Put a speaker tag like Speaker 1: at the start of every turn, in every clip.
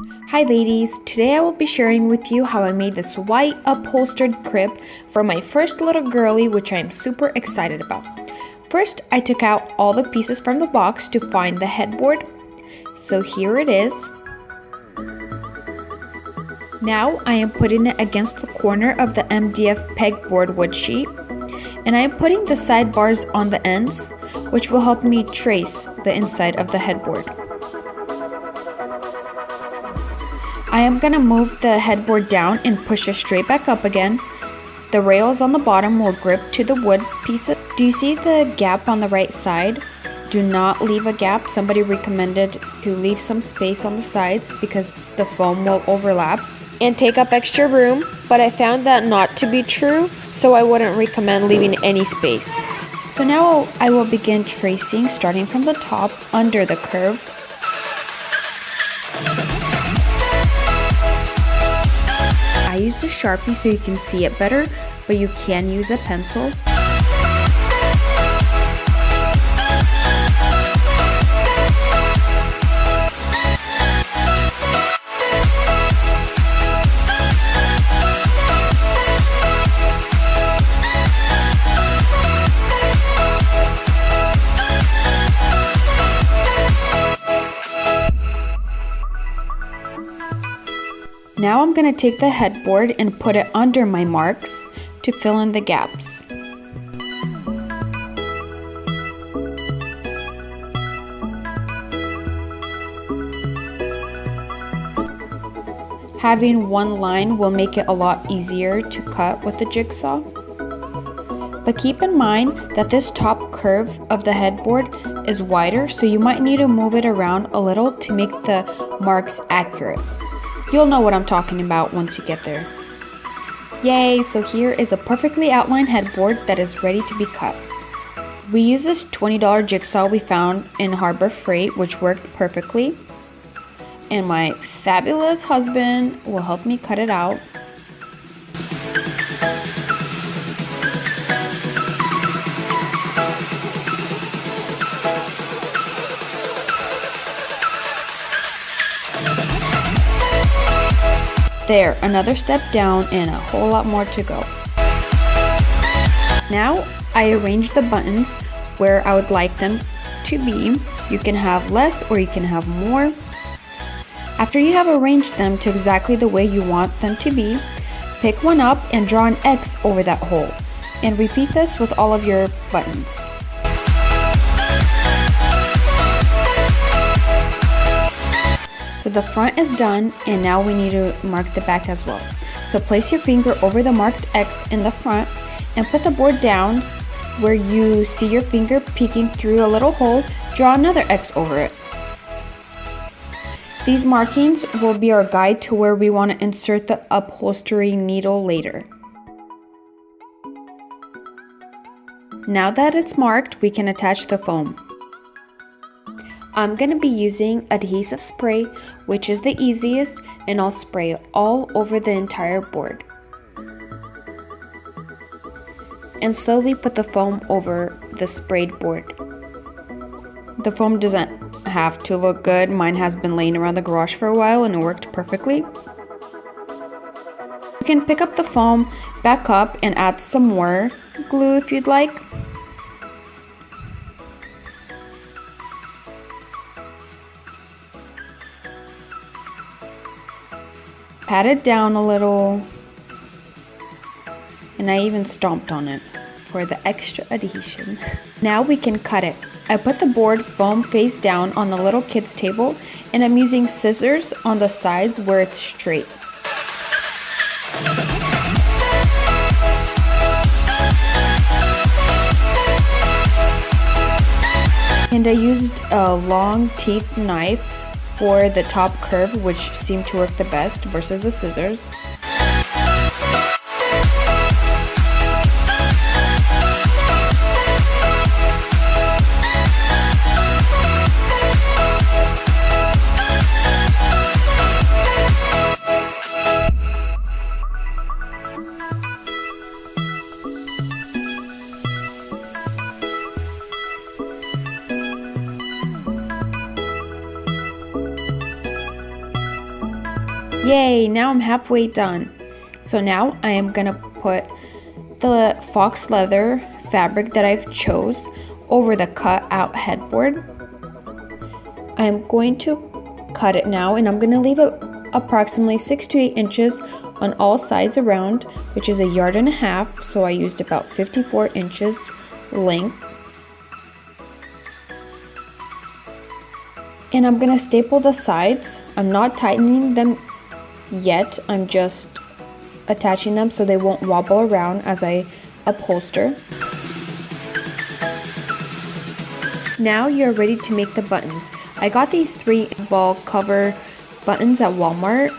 Speaker 1: Hi ladies, today I will be sharing with you how I made this white upholstered crib for my first little girly, which I am super excited about. First, I took out all the pieces from the box to find the headboard. So here it is. Now I am putting it against the corner of the MDF pegboard wood sheet, and I am putting the sidebars on the ends, which will help me trace the inside of the headboard. I am going to move the headboard down and push it straight back up again. The rails on the bottom will grip to the wood pieces. Do you see the gap on the right side? Do not leave a gap. Somebody recommended to leave some space on the sides because the foam will overlap and take up extra room, but I found that not to be true, so I wouldn't recommend leaving any space. So now I will begin tracing, starting from the top under the curve. I used a Sharpie so you can see it better, but you can use a pencil. Now I'm going to take the headboard and put it under my marks to fill in the gaps. Having one line will make it a lot easier to cut with the jigsaw. But keep in mind that this top curve of the headboard is wider, so you might need to move it around a little to make the marks accurate. You'll know what I'm talking about once you get there. Yay, so here is a perfectly outlined headboard that is ready to be cut. We used this $20 jigsaw we found in Harbor Freight, which worked perfectly. And my fabulous husband will help me cut it out. There, another step down and a whole lot more to go. Now I arrange the buttons where I would like them to be. You can have less or you can have more. After you have arranged them to exactly the way you want them to be, pick one up and draw an X over that hole. And repeat this with all of your buttons. So the front is done, and now we need to mark the back as well. So place your finger over the marked X in the front and put the board down where you see your finger peeking through a little hole. Draw another X over it. These markings will be our guide to where we want to insert the upholstery needle later. Now that it's marked, we can attach the foam. I'm going to be using adhesive spray, which is the easiest, and I'll spray it all over the entire board. And slowly put the foam over the sprayed board. The foam doesn't have to look good. Mine has been laying around the garage for a while and it worked perfectly. You can pick up the foam, back up, and add some more glue if you'd like. Pat it down a little, and I even stomped on it for the extra adhesion. Now we can cut it. I put the board foam face down on the little kid's table, and I'm using scissors on the sides where it's straight. And I used a long teeth knife for the top curve, which seemed to work the best versus the scissors. Yay, now I'm halfway done. So now I am gonna put the fox leather fabric that I've chose over the cut out headboard. I'm going to cut it now, and I'm gonna leave it approximately 6 to 8 inches on all sides around, which is 1.5 yards, so I used about 54 inches length. And I'm gonna staple the sides. I'm not tightening them yet, I'm just attaching them so they won't wobble around as I upholster. Now you're ready to make the buttons. I got these 3 ball cover buttons at Walmart.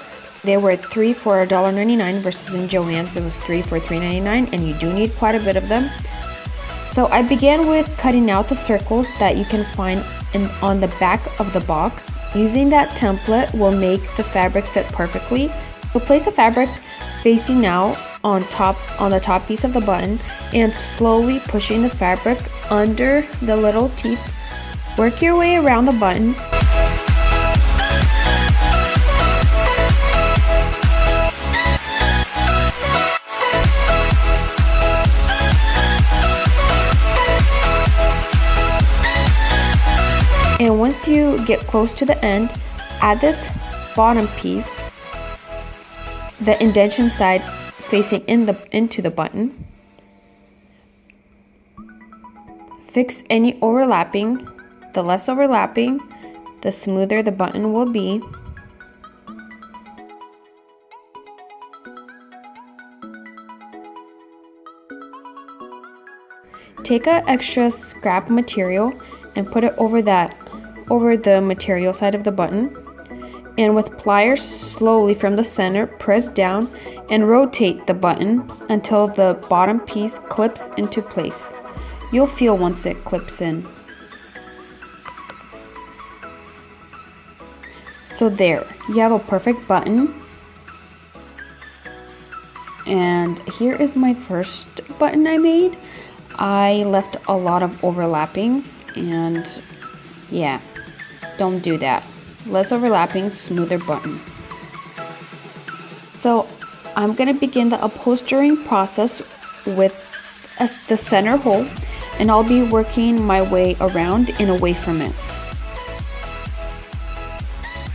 Speaker 1: They were 3 for $1.99 versus in Joann's it was 3 for $3.99, and you do need quite a bit of them. So I began with cutting out the circles that you can find on the back of the box. Using that template will make the fabric fit perfectly. So place the fabric facing out on the top piece of the button and slowly pushing the fabric under the little teeth. Work your way around the button. And once you get close to the end, add this bottom piece, the indentation side facing into the button. Fix any overlapping. The less overlapping, the smoother the button will be. Take an extra scrap material and put it over the material side of the button, and with pliers slowly from the center press down and rotate the button until the bottom piece clips into place. You'll feel once it clips in. So there, you have a perfect button. And here is my first button I made. I left a lot of overlappings, and yeah, don't do that. Less overlapping, smoother button. So I'm gonna begin the upholstering process with the center hole, and I'll be working my way around and away from it.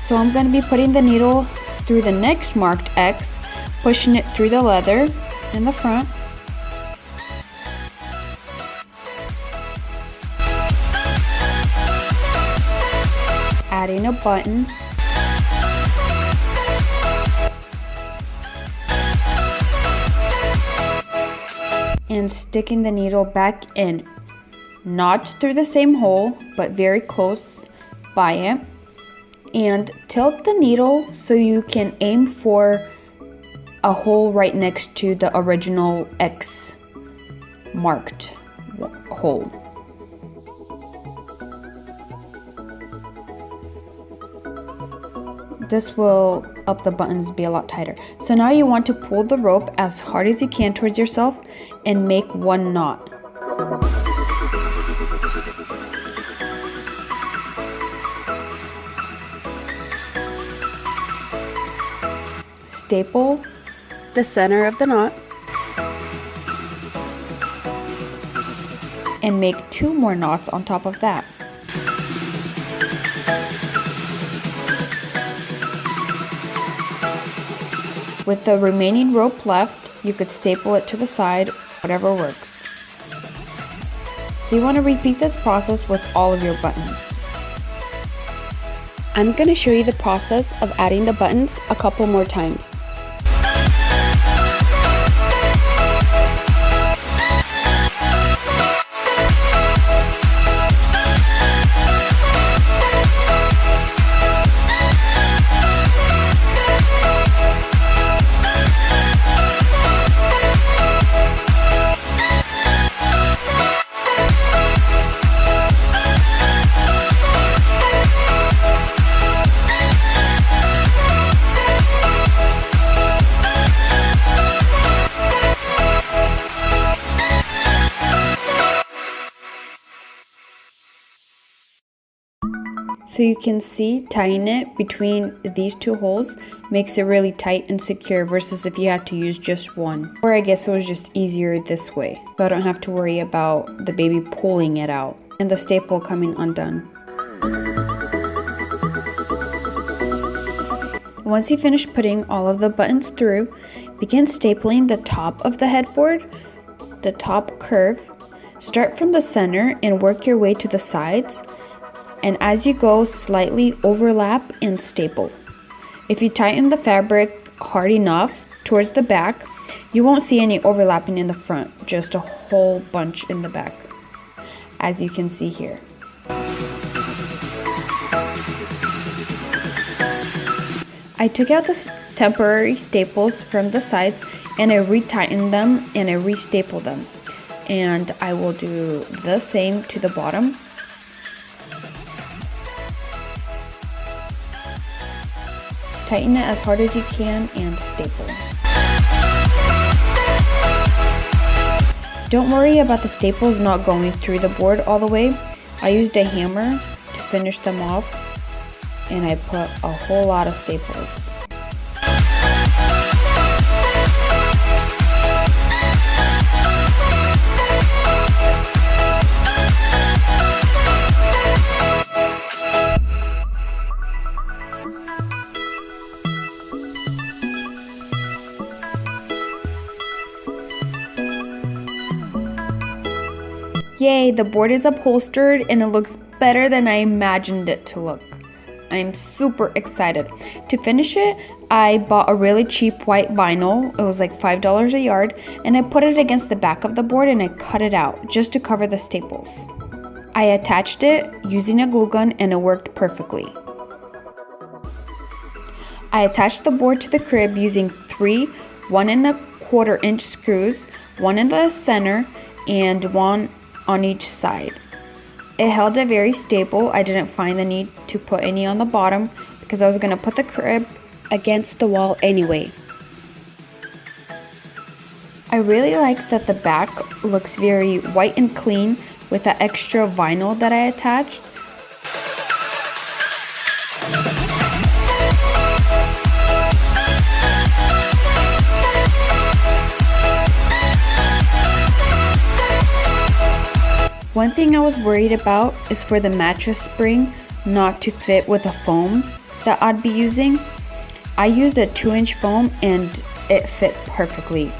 Speaker 1: So I'm gonna be putting the needle through the next marked X, pushing it through the leather in the front. Adding a button. And sticking the needle back in, not through the same hole, but very close by it. And tilt the needle so you can aim for a hole right next to the original X marked hole. This will help the buttons be a lot tighter. So now you want to pull the rope as hard as you can towards yourself and make one knot. Staple the center of the knot and make 2 more knots on top of that. With the remaining rope left, you could staple it to the side, whatever works. So you want to repeat this process with all of your buttons. I'm going to show you the process of adding the buttons a couple more times. So you can see tying it between these two holes makes it really tight and secure versus if you had to use just one. Or I guess it was just easier this way. So I don't have to worry about the baby pulling it out and the staple coming undone. Once you finish putting all of the buttons through, begin stapling the top of the headboard, the top curve. Start from the center and work your way to the sides. And as you go, slightly overlap and staple. If you tighten the fabric hard enough towards the back, you won't see any overlapping in the front, just a whole bunch in the back, as you can see here. I took out the temporary staples from the sides and I retightened them and I restapled them. And I will do the same to the bottom. Tighten it as hard as you can and staple. Don't worry about the staples not going through the board all the way. I used a hammer to finish them off and I put a whole lot of staples. Yay, the board is upholstered and it looks better than I imagined it to look. I'm super excited. To finish it, I bought a really cheap white vinyl. It was like $5 a yard, and I put it against the back of the board and I cut it out just to cover the staples. I attached it using a glue gun and it worked perfectly. I attached the board to the crib using 3 1¼ inch screws, one in the center and one on each side. It held it very stable. I didn't find the need to put any on the bottom because I was going to put the crib against the wall anyway. I really like that the back looks very white and clean with the extra vinyl that I attached. One thing I was worried about is for the mattress spring not to fit with the foam that I'd be using. I used a 2-inch foam and it fit perfectly.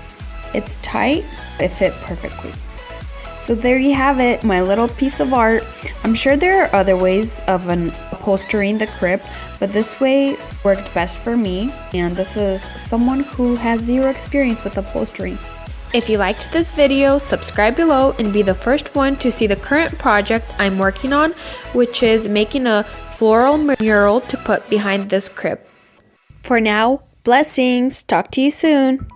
Speaker 1: It's tight, it fit perfectly. So there you have it, my little piece of art. I'm sure there are other ways of upholstering the crib, but this way worked best for me. And this is someone who has 0 experience with upholstering. If you liked this video, subscribe below and be the first one to see the current project I'm working on, which is making a floral mural to put behind this crib. For now, blessings. Talk to you soon.